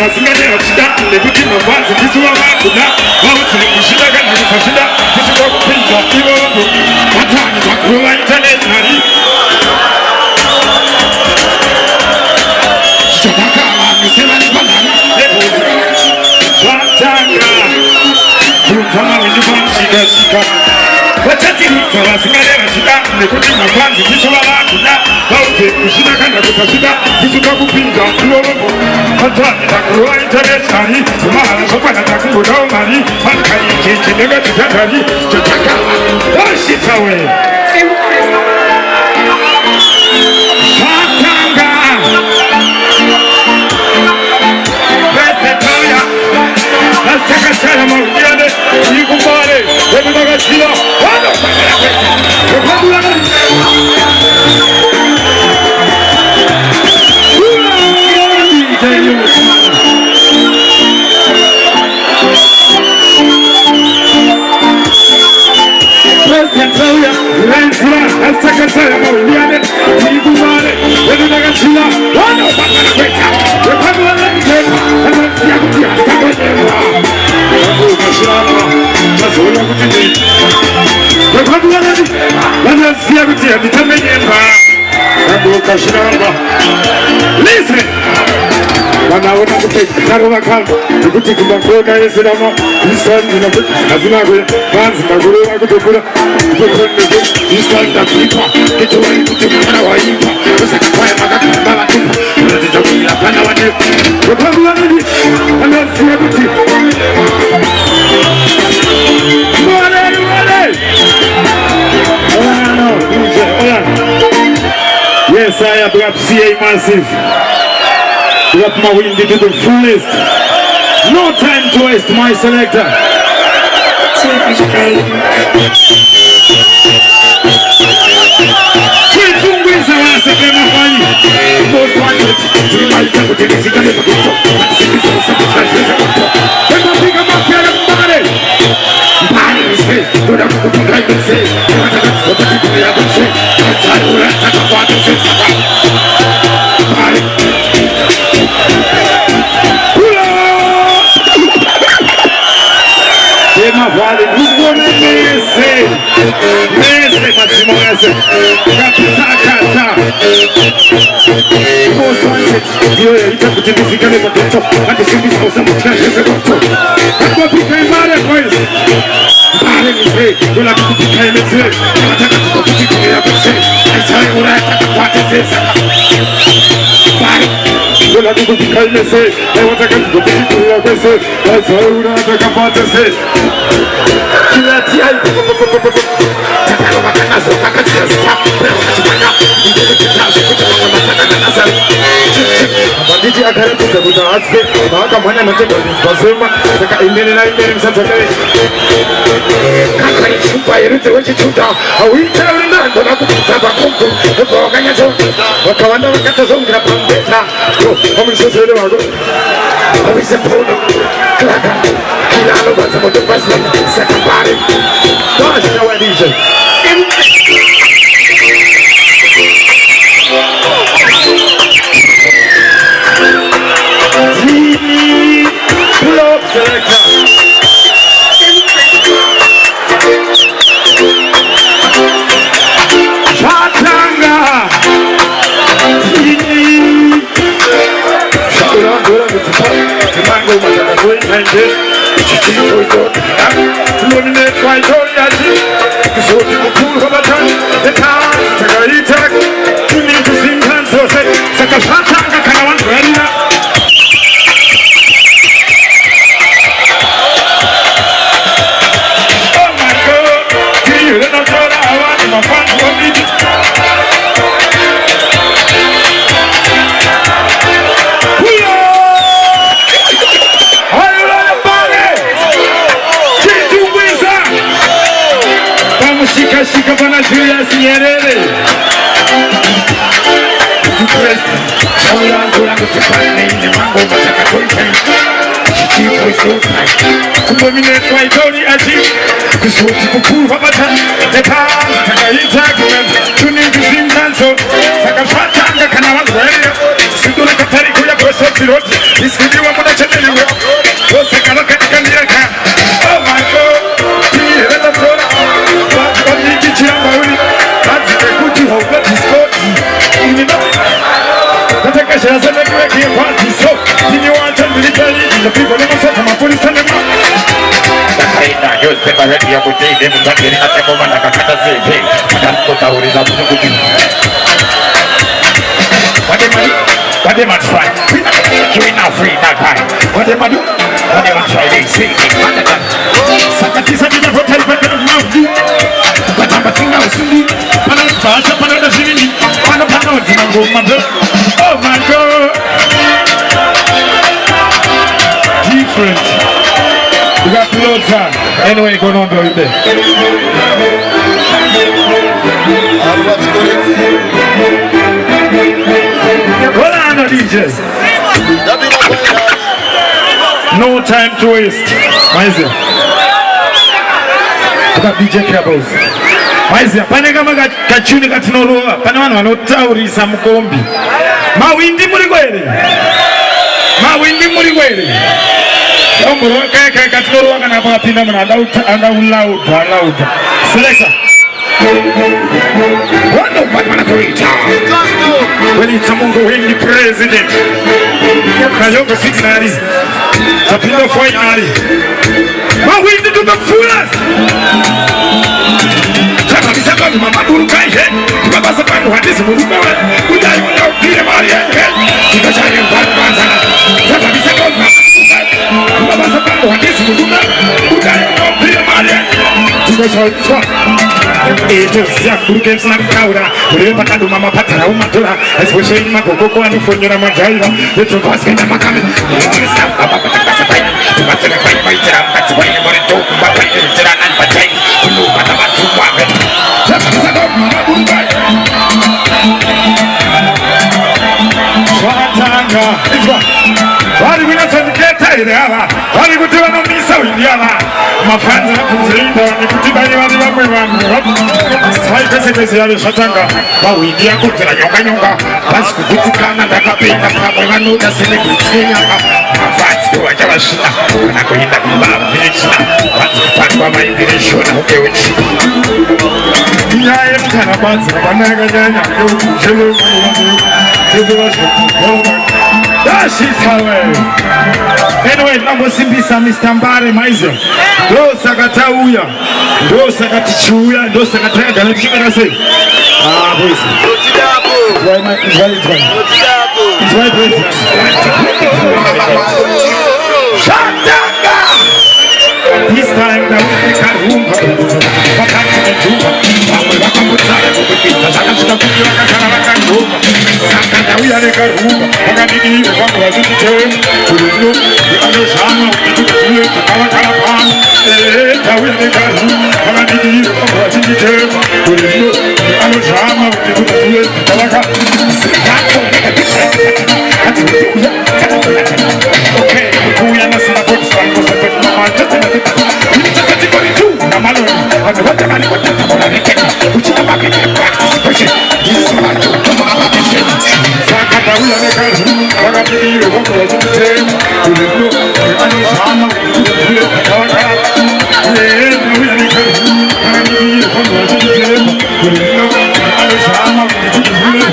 abasigaye bakida nekuti mavanzi ndisuwa vakuna vautsiri kushida kana kusashida tisuka kupinza ivovo vatani vakuru vaintaneti nari zvichakakavanisevanipanhari vatanga kutama vendipamushikashika vachatiridza vasingaye vachida nekuti mavanzi ndisuva vakuna vauze kushida kana kusashida tisuka kupinza ivovo vatani vakuru vaintaneti zemahala zvakwana takungodawo mari vanhukaicheche nekatitandari chotakava oshitawe zvatanga vesetauya vasikakashaya mauyane ikumbare vekuvakachira vanofanira kuita vekwaduana Sakataya Mauliane, Igumare, Vedagachila, one of the listen. Wanaona kutekana kama kuti kumakona yeserama isani na azinawe banzi maguru akutokura kutokonde isanda kuipa kitowani kutemana waipa usakafaya makakamba watipa unataka kuila pana wade kwa nini anasia kuti mole no yes I have got CA massive. Got my wind into the fullest. No time to waste, my selector. Vale, Mese, Massimo Mese, Kata. Most wanted, io che ti fica le patto, anche se mi sposa molto, quando piccai male poi. Male mi sei, quella che ti fai mezzo, ma te che ti fai a pensare, sai ora che fate senza. Quella che ti fai mezzo, e ora che ti fai a pensare, sai ora che fate senza. Banditi akhari kusebuta asfe vakamhanya natebazema saka imbelera imbere msadzakare kakari chupa yerudzi wechichuta hauitira uri nando nakubvisa pakongo ebva wakanyatso vakawanda vakatozongira pambeta vamurisosere vako avise pono klaka kilalo vazamotopasia sakambare vashinawadije Shika bana Julius Nyerere. Kudominate my Tony Aji. Kusuti kukuva bata. Neka tagayita tuningi simkanso. Sakapatanga kana wangu. Sidura katari kuya kwa soti roti. Isidiwa muna newspaper ready every day. They will not get a take over like a catastrophe. That's what I would have to do. What they might try? You ain't not free, not high. What they might do? What they might try? They say, Sakati Sakati Hotel, but they don't know you. But I'm a thing I was doing. But I'm fast up another city. I'm a mother. Oh my God. Different. We got clothes on. Anyway, go on down there. Hold on, DJs. No time to waste. Maizia. We got DJ Cables. Maizia. Panega maga kachuni katinoroa. Panwana wanotauri samukombi. Mawindi muligwele. Mawindi muligwele. Omuro kaya katinoroa kana papina mna lauda. Selector. When it's a Mungo Hindi president, Kayoga Signari, Tapino Foynari, but we need to do the fullest. Takabisakan, Mamadu Kai, Babasakan, what is Muruba, who I will not be a Marian, because I am Batman. Takabisakan, Babasakan, what is Muruba, who I will not be a Marian, because I am ya burgers na kaura ureba kadu mama patara umatura especially makoko anifonyera majaira yetu basket na makame stop baba pataka pai tubatele pai tira mkati bai mbore to baba tira nan patai kulu pata batu wabe sasa mama burgai swatanga izwa wali wina tandiketa ile hapa wali kutiwa no misa windiana mafanza na kumzinda ni kutibani wali wamwe sai pese ya shatanga wa windia kutira nyonga basi kutikana ndakapenda kama ngano na sele kutsinya mafanza wa jaba shina na kuinda kubaba bichina basi kwa maingire shona ukewechi ya mtana kwanza banaga nyanya yo jelo That's it, anyway, nambo simbisa Mr. Mbare Maize. Do sakata uya. Do sakati chuya. Do sakata gana chika na say. Boys. It's right president. Shatanga! This time now we can room. Wakati ni chumba. Wakamutaya kukupita. Sakashika kukiwa kasana wakanjumba. Sakata uya neka rumba. Wakadidi kwa waziti Kululu, ano shama, kule kama kalapam. Tawi neka rumba. Wakadidi kwa waziti Kululu, ano shama, kule kama kalapam. Okay, kuya na sina kwa sango sa kwa mama tata. Kategori 2 na maloni. Watu mali kwa tata kwa reketi. Uchika baki kwa participation. This man to come up with it. Sakata uya neka rumba. Wakadidi kwa waziti Kululu, ano shama, kule kama kalapam. Tawi neka rumba. Wakadidi kwa waziti Kululu, ano shama, kule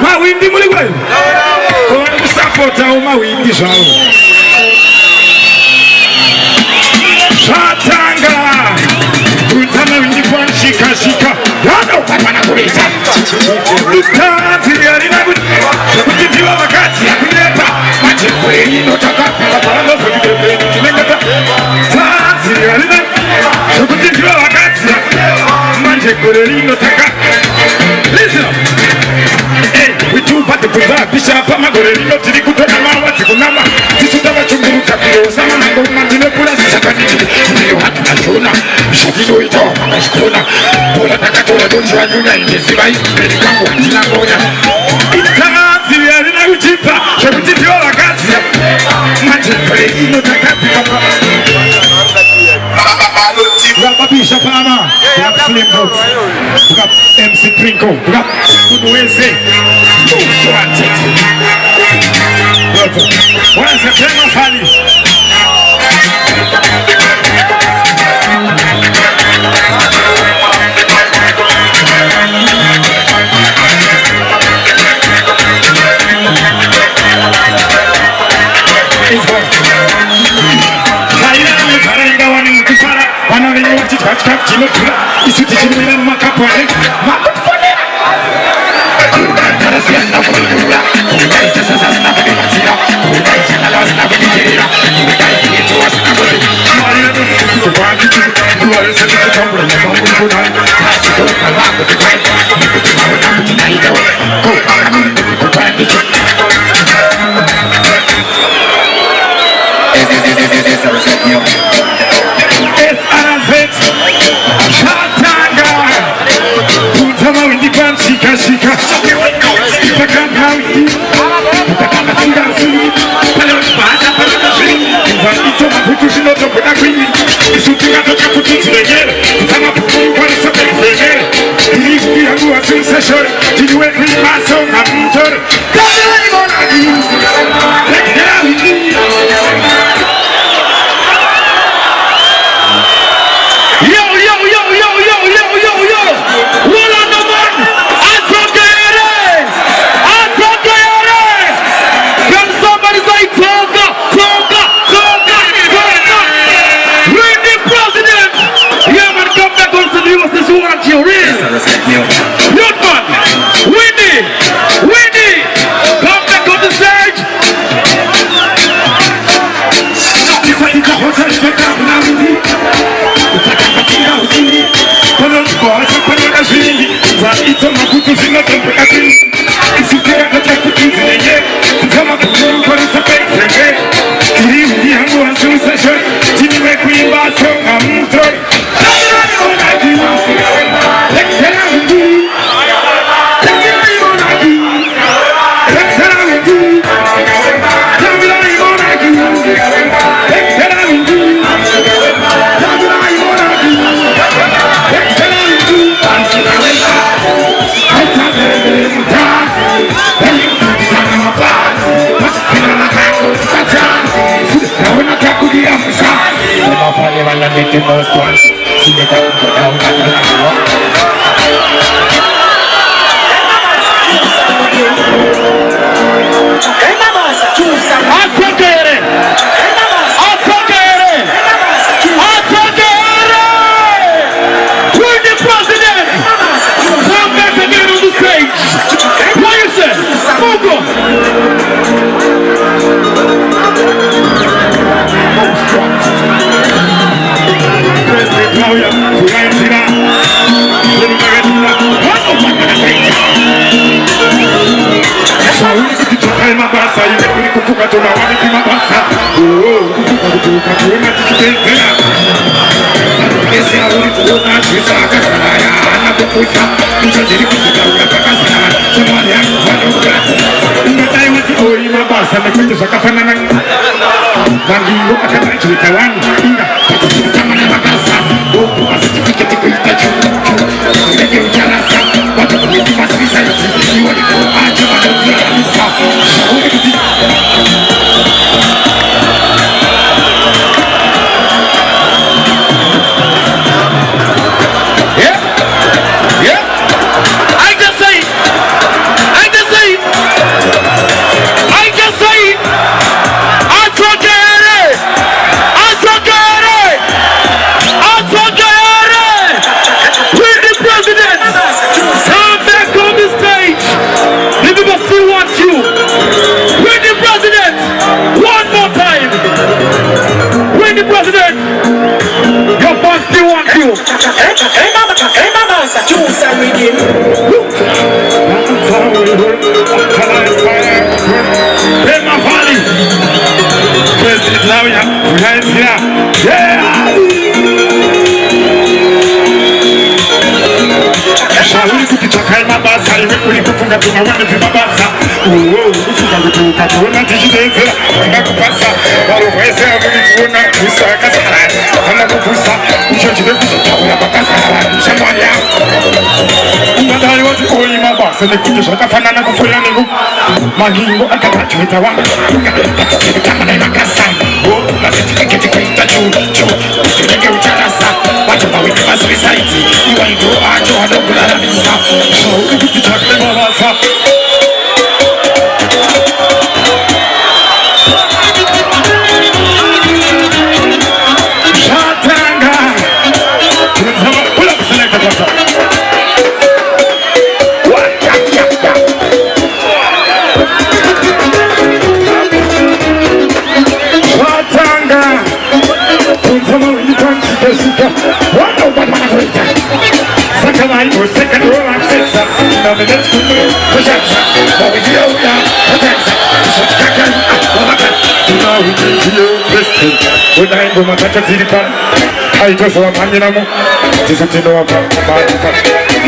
Mawindi muligwe kwa kusapota mawindi shao Shatanga kutana wingi kwa shika yano kwa na kuleta Tanzi ya lina kutibiwa wakati ya kuleta Majikweli notaka Paralo fukibebe Kimengata Tanzi ya lina kutibiwa wakati ya Majikweli notaka Listen up. Hey, we do but the kuza bisha hapa magoreli no tiri kutona mawa tikunama tisutaba chunguru takiro sama nango mandine pula sakati ndio hatu na shona shakino ito makashkona pola takatola donji wa nyuna indesibai kangu hatina ngoya itazi ino takapika Rapa Bishop Palmer, we have Slim Boots, we got MC Trinko, we got Unueze, once a pen of Halley. It's Kufunga kutoka kuona tishidezera ngakupasa baruvese kusa kasara kana kukusa uchochile kuzotaura bakasara shamwanya ungadai wati oima basa nekuti zvakafanana kufuya nengu maningo akatatuita wanga tamana makasanga masititiketi kuita chunenge ucharasa vacho mawiki masuisaiti iwaingo acho anogularamisa kuti chakle mabasa unaimbo matacha zilipa haitosowa manyinamo tisutinowa pamanika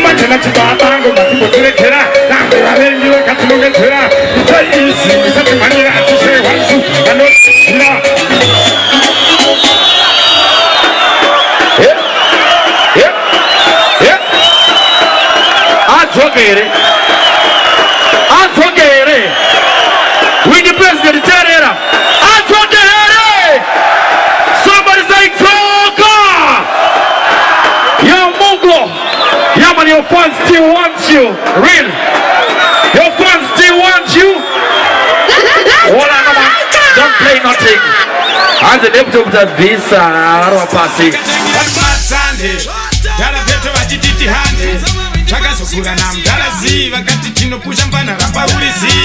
machana chibabango matiboterekera nambe warengiwe katinongezera itaisi isatimanyira atishe wanzu anosira Atwogere with the president Terera. Atwogere. Somebody say Toka. Yo Mungo. Yeah man, your fans still want you. Real. Your fans still want you. Hold on, man. Don't play nothing. And the deputy of the visa Aropasi. Chakasukura na mdalazi wakati chino kusha mpana rapa ulisi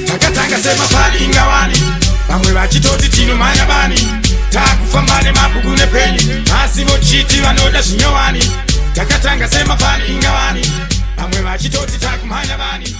takatanga sema pali ingawani bamwe bachitoti chino manya bani takufambane mapugune penye masivo chiti vanoda zvinyowani takatanga sema pali ingawani bamwe bachitoti takumanya bani